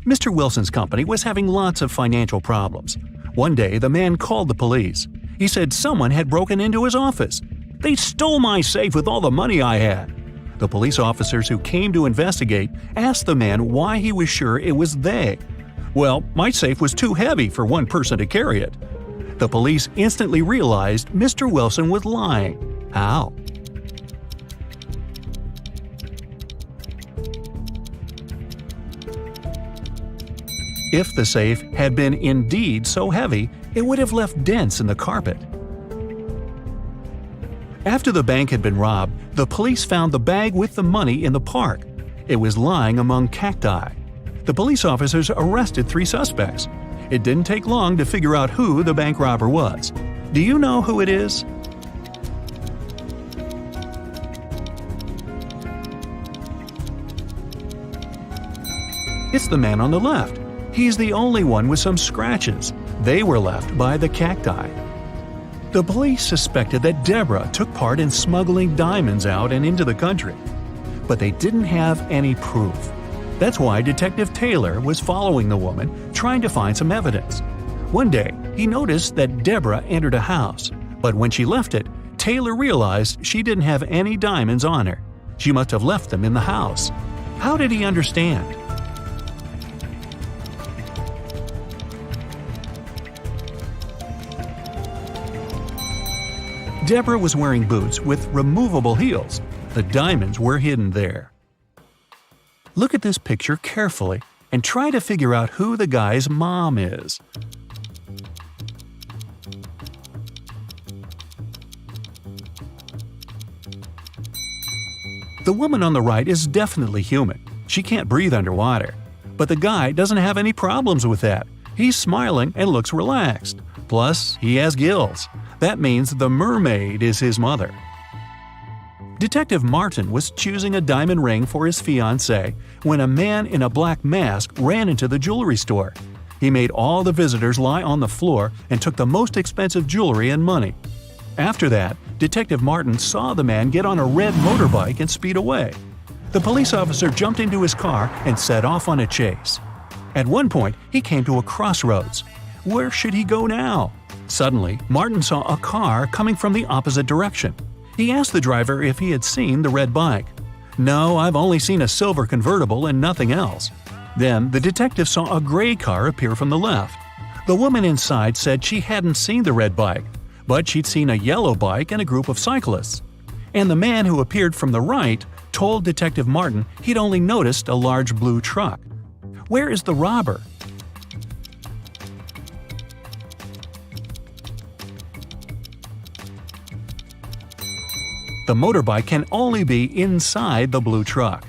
Mr. Wilson's company was having lots of financial problems. One day, the man called the police. He said someone had broken into his office. "They stole my safe with all the money I had." The police officers who came to investigate asked the man why he was sure it was they. "Well, my safe was too heavy for one person to carry it." The police instantly realized Mr. Wilson was lying. How? If the safe had been indeed so heavy, it would have left dents in the carpet. After the bank had been robbed, the police found the bag with the money in the park. It was lying among cacti. The police officers arrested 3 suspects. It didn't take long to figure out who the bank robber was. Do you know who it is? It's the man on the left. He's the only one with some scratches. They were left by the cacti. The police suspected that Deborah took part in smuggling diamonds out and into the country. But they didn't have any proof. That's why Detective Taylor was following the woman, trying to find some evidence. One day, he noticed that Deborah entered a house, but when she left it, Taylor realized she didn't have any diamonds on her. She must have left them in the house. How did he understand? Deborah was wearing boots with removable heels. The diamonds were hidden there. Look at this picture carefully and try to figure out who the guy's mom is. The woman on the right is definitely human. She can't breathe underwater. But the guy doesn't have any problems with that. He's smiling and looks relaxed. Plus, he has gills. That means the mermaid is his mother. Detective Martin was choosing a diamond ring for his fiancée when a man in a black mask ran into the jewelry store. He made all the visitors lie on the floor and took the most expensive jewelry and money. After that, Detective Martin saw the man get on a red motorbike and speed away. The police officer jumped into his car and set off on a chase. At one point, he came to a crossroads. Where should he go now? Suddenly, Martin saw a car coming from the opposite direction. He asked the driver if he had seen the red bike. "No, I've only seen a silver convertible and nothing else." Then the detective saw a gray car appear from the left. The woman inside said she hadn't seen the red bike, but she'd seen a yellow bike and a group of cyclists. And the man who appeared from the right told Detective Martin he'd only noticed a large blue truck. Where is the robber? The motorbike can only be inside the blue truck.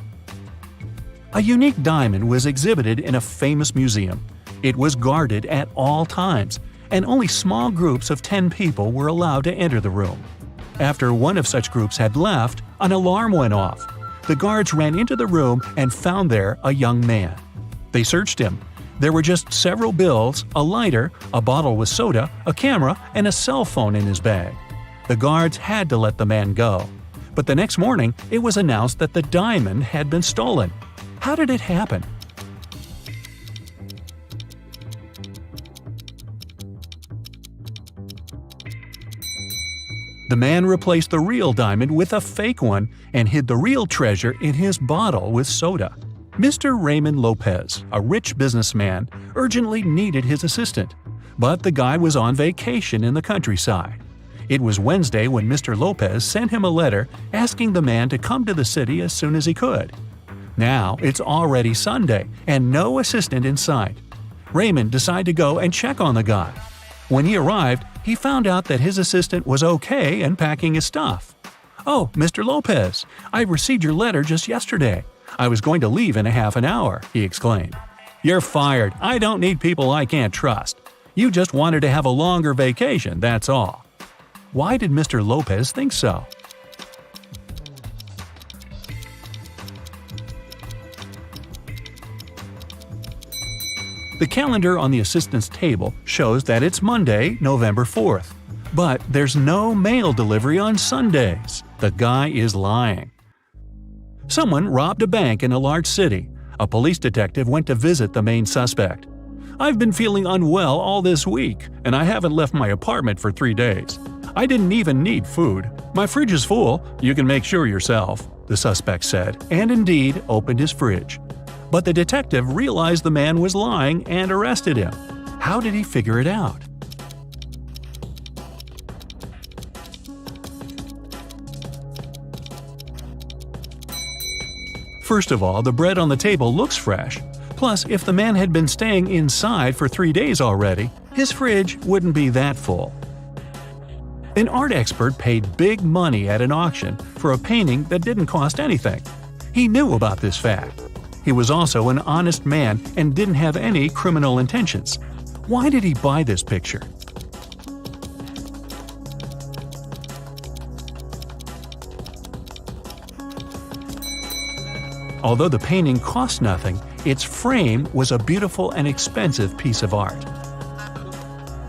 A unique diamond was exhibited in a famous museum. It was guarded at all times, and only small groups of 10 people were allowed to enter the room. After one of such groups had left, an alarm went off. The guards ran into the room and found there a young man. They searched him. There were just several bills, a lighter, a bottle with soda, a camera, and a cell phone in his bag. The guards had to let the man go. But the next morning, it was announced that the diamond had been stolen. How did it happen? The man replaced the real diamond with a fake one and hid the real treasure in his bottle with soda. Mr. Raymond Lopez, a rich businessman, urgently needed his assistant, but the guy was on vacation in the countryside. It was Wednesday when Mr. Lopez sent him a letter asking the man to come to the city as soon as he could. Now it's already Sunday and no assistant in sight. Raymond decided to go and check on the guy. When he arrived, he found out that his assistant was okay and packing his stuff. "Oh, Mr. Lopez, I received your letter just yesterday. I was going to leave in a half an hour," he exclaimed. "You're fired. I don't need people I can't trust. You just wanted to have a longer vacation, that's all." Why did Mr. Lopez think so? The calendar on the assistant's table shows that it's Monday, November 4th. But there's no mail delivery on Sundays. The guy is lying. Someone robbed a bank in a large city. A police detective went to visit the main suspect. "I've been feeling unwell all this week, and I haven't left my apartment for 3 days. I didn't even need food. My fridge is full, you can make sure yourself," the suspect said, and indeed opened his fridge. But the detective realized the man was lying and arrested him. How did he figure it out? First of all, the bread on the table looks fresh. Plus, if the man had been staying inside for 3 days already, his fridge wouldn't be that full. An art expert paid big money at an auction for a painting that didn't cost anything. He knew about this fact. He was also an honest man and didn't have any criminal intentions. Why did he buy this picture? Although the painting cost nothing, its frame was a beautiful and expensive piece of art.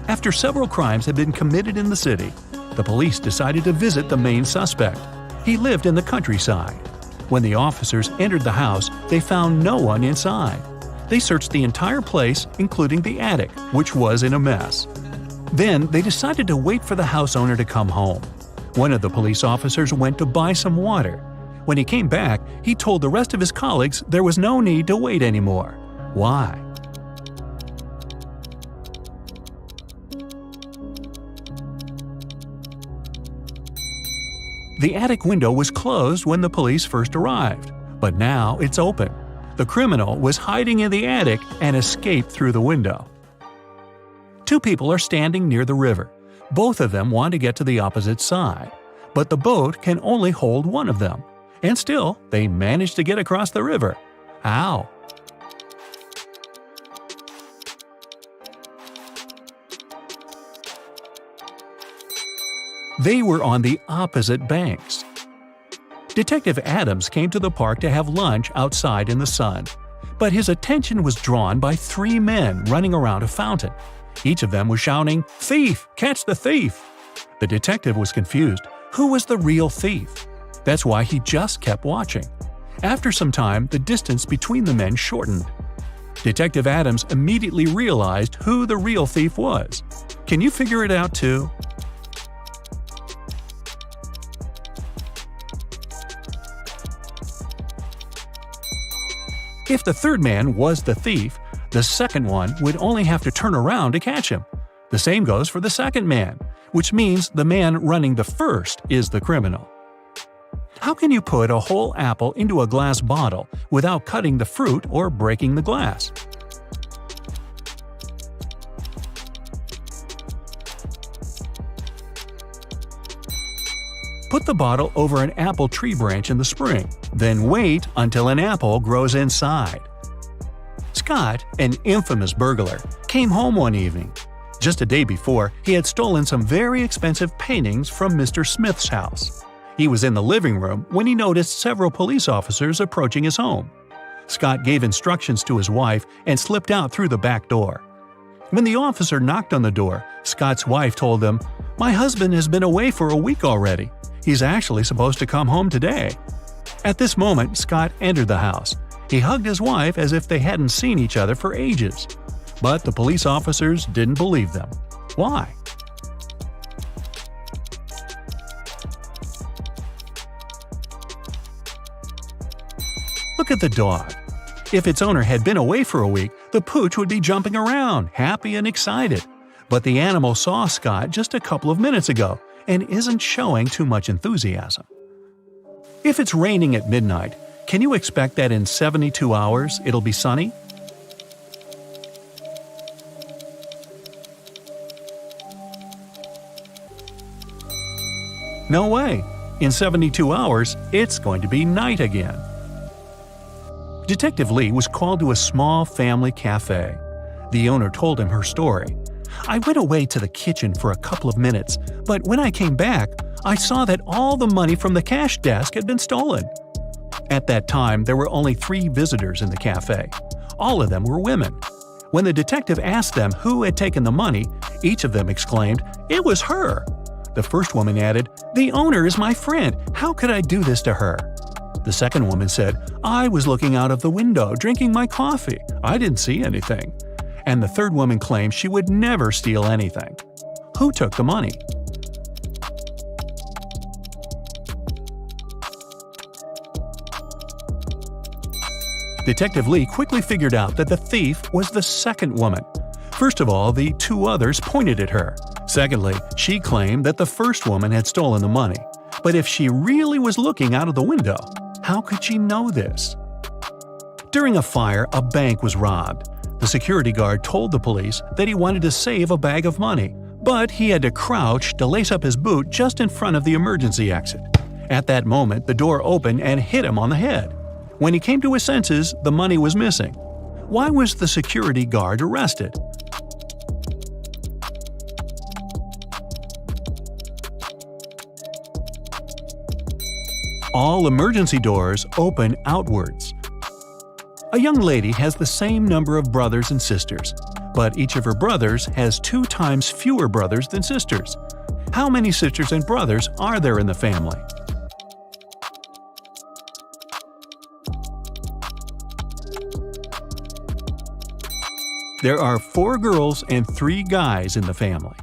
After several crimes had been committed in the city, the police decided to visit the main suspect. He lived in the countryside. When the officers entered the house, they found no one inside. They searched the entire place, including the attic, which was in a mess. Then they decided to wait for the house owner to come home. One of the police officers went to buy some water. When he came back, he told the rest of his colleagues there was no need to wait anymore. Why? The attic window was closed when the police first arrived, but now it's open. The criminal was hiding in the attic and escaped through the window. Two people are standing near the river. Both of them want to get to the opposite side, but the boat can only hold one of them. And still, they manage to get across the river. How? They were on the opposite banks. Detective Adams came to the park to have lunch outside in the sun, but his attention was drawn by 3 men running around a fountain. Each of them was shouting, "Thief! Catch the thief!" The detective was confused. Who was the real thief? That's why he just kept watching. After some time, the distance between the men shortened. Detective Adams immediately realized who the real thief was. Can you figure it out too? If the third man was the thief, the second one would only have to turn around to catch him. The same goes for the second man, which means the man running the first is the criminal. How can you put a whole apple into a glass bottle without cutting the fruit or breaking the glass? Put the bottle over an apple tree branch in the spring, then wait until an apple grows inside. Scott, an infamous burglar, came home one evening. Just a day before, he had stolen some very expensive paintings from Mr. Smith's house. He was in the living room when he noticed several police officers approaching his home. Scott gave instructions to his wife and slipped out through the back door. When the officer knocked on the door, Scott's wife told them, "My husband has been away for a week already. He's actually supposed to come home today." At this moment, Scott entered the house. He hugged his wife as if they hadn't seen each other for ages. But the police officers didn't believe them. Why? Look at the dog. If its owner had been away for a week, the pooch would be jumping around, happy and excited. But the animal saw Scott just a couple of minutes ago and isn't showing too much enthusiasm. If it's raining at midnight, can you expect that in 72 hours it'll be sunny? No way. In 72 hours, it's going to be night again. Detective Lee was called to a small family cafe. The owner told him her story. "I went away to the kitchen for a couple of minutes, but when I came back, I saw that all the money from the cash desk had been stolen." At that time, there were only 3 visitors in the cafe. All of them were women. When the detective asked them who had taken the money, each of them exclaimed, "It was her." The first woman added, "The owner is my friend. How could I do this to her?" The second woman said, "I was looking out of the window, drinking my coffee. I didn't see anything." And the third woman claimed she would never steal anything. Who took the money? Detective Lee quickly figured out that the thief was the second woman. First of all, the two others pointed at her. Secondly, she claimed that the first woman had stolen the money. But if she really was looking out of the window, how could she know this? During a fire, a bank was robbed. The security guard told the police that he wanted to save a bag of money, but he had to crouch to lace up his boot just in front of the emergency exit. At that moment, the door opened and hit him on the head. When he came to his senses, the money was missing. Why was the security guard arrested? All emergency doors open outwards. A young lady has the same number of brothers and sisters, but each of her brothers has 2 times fewer brothers than sisters. How many sisters and brothers are there in the family? There are 4 girls and 3 guys in the family.